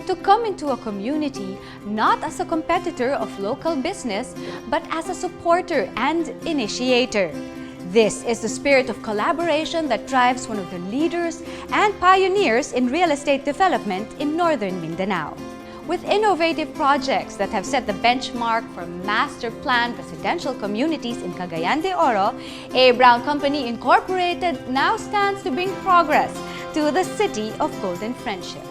to come into a community not as a competitor of local business, but as a supporter and initiator. This is the spirit of collaboration that drives one of the leaders and pioneers in real estate development in Northern Mindanao. With innovative projects that have set the benchmark for master-planned residential communities in Cagayan de Oro, A. Brown Company Incorporated now stands to bring progress to the city of Golden Friendship.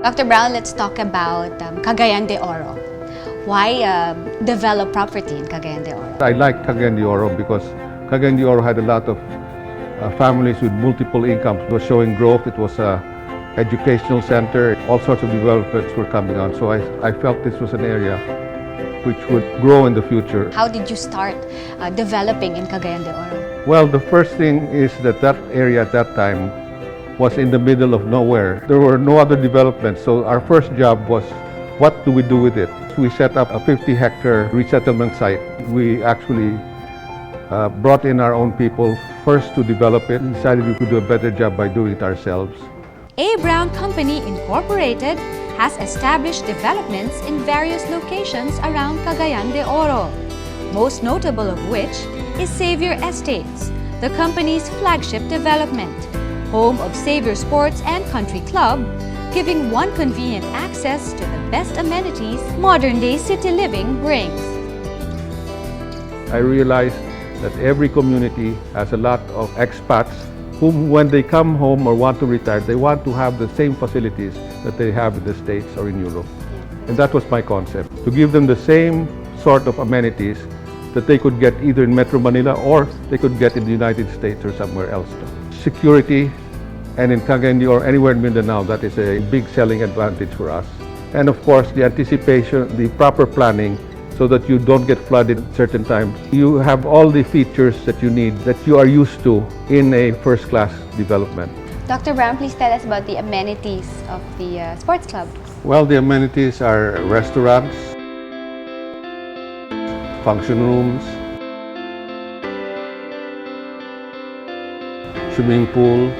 Dr. Brown, let's talk about Cagayan de Oro. Why develop property in Cagayan de Oro? I like Cagayan de Oro because Cagayan de Oro had a lot of families with multiple incomes. It was showing growth. It was an educational center. All sorts of developments were coming on. So I felt this was an area which would grow in the future. How did you start developing in Cagayan de Oro? Well, the first thing is that area at that time was in the middle of nowhere. There were no other developments, so our first job was, what do we do with it? We set up a 50-hectare resettlement site. We actually brought in our own people first to develop it and decided we could do a better job by doing it ourselves. A. Brown Company Incorporated has established developments in various locations around Cagayan de Oro, most notable of which is Xavier Estates, the company's flagship development, home of Xavier Sports and Country Club, giving one convenient access to the best amenities modern-day city living brings. I realized that every community has a lot of expats whom, when they come home or want to retire, they want to have the same facilities that they have in the States or in Europe. And that was my concept, to give them the same sort of amenities that they could get either in Metro Manila or they could get in the United States or somewhere else. Security, and in Cagayan de Oro, anywhere in Mindanao, that is a big selling advantage for us. And of course, the anticipation, the proper planning, so that you don't get flooded at certain times. You have all the features that you need, that you are used to in a first-class development. Dr. Brown, please tell us about the amenities of the sports club. Well, the amenities are restaurants, function rooms, swimming pool,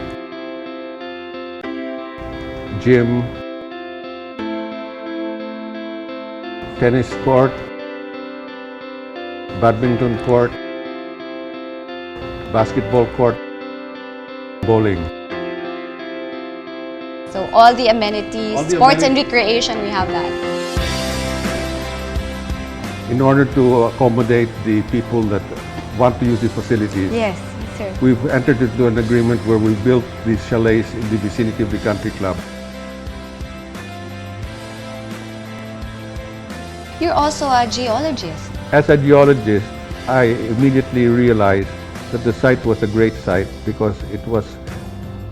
gym, tennis court, badminton court, basketball court, bowling. So all the amenities, sports and recreation, we have that. In order to accommodate the people that want to use the facilities, Yes, sir. we've entered into an agreement where we built these chalets in the vicinity of the country club. You're also a geologist. As a geologist, I immediately realized that the site was a great site because it was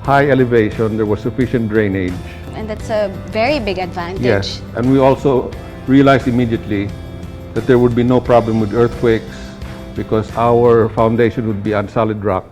high elevation, there was sufficient drainage. And that's a very big advantage. Yes, and we also realized immediately that there would be no problem with earthquakes because our foundation would be on solid rock.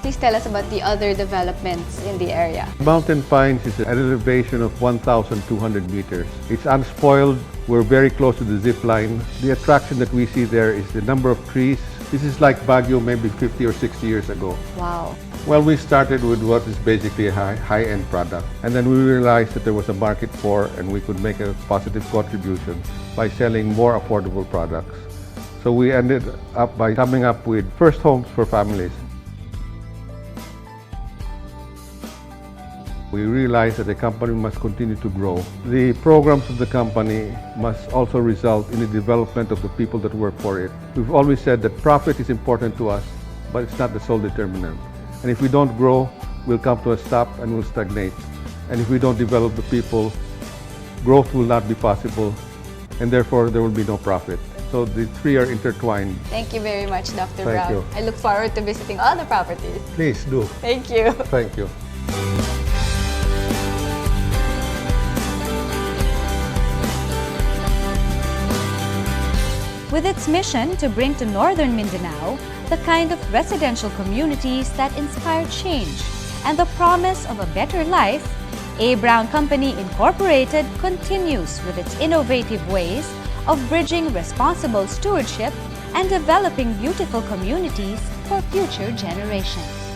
Please tell us about the other developments in the area. Mountain Pines is at an elevation of 1,200 meters. It's unspoiled. We're very close to the zip line. The attraction that we see there is the number of trees. This is like Baguio maybe 50 or 60 years ago. Wow. Well, we started with what is basically a high-end product. And then we realized that there was a market for, and we could make a positive contribution by selling more affordable products. So we ended up by coming up with first homes for families. We realized that the company must continue to grow. The programs of the company must also result in the development of the people that work for it. We've always said that profit is important to us, but it's not the sole determinant. And if we don't grow, we'll come to a stop and we'll stagnate. And if we don't develop the people, growth will not be possible, and therefore there will be no profit. So the three are intertwined. Thank you very much, Dr. Thank Brown. you. I look forward to visiting all the properties. Please do. Thank you. Thank you. With its mission to bring to Northern Mindanao the kind of residential communities that inspire change and the promise of a better life, A. Brown Company Incorporated continues with its innovative ways of bridging responsible stewardship and developing beautiful communities for future generations.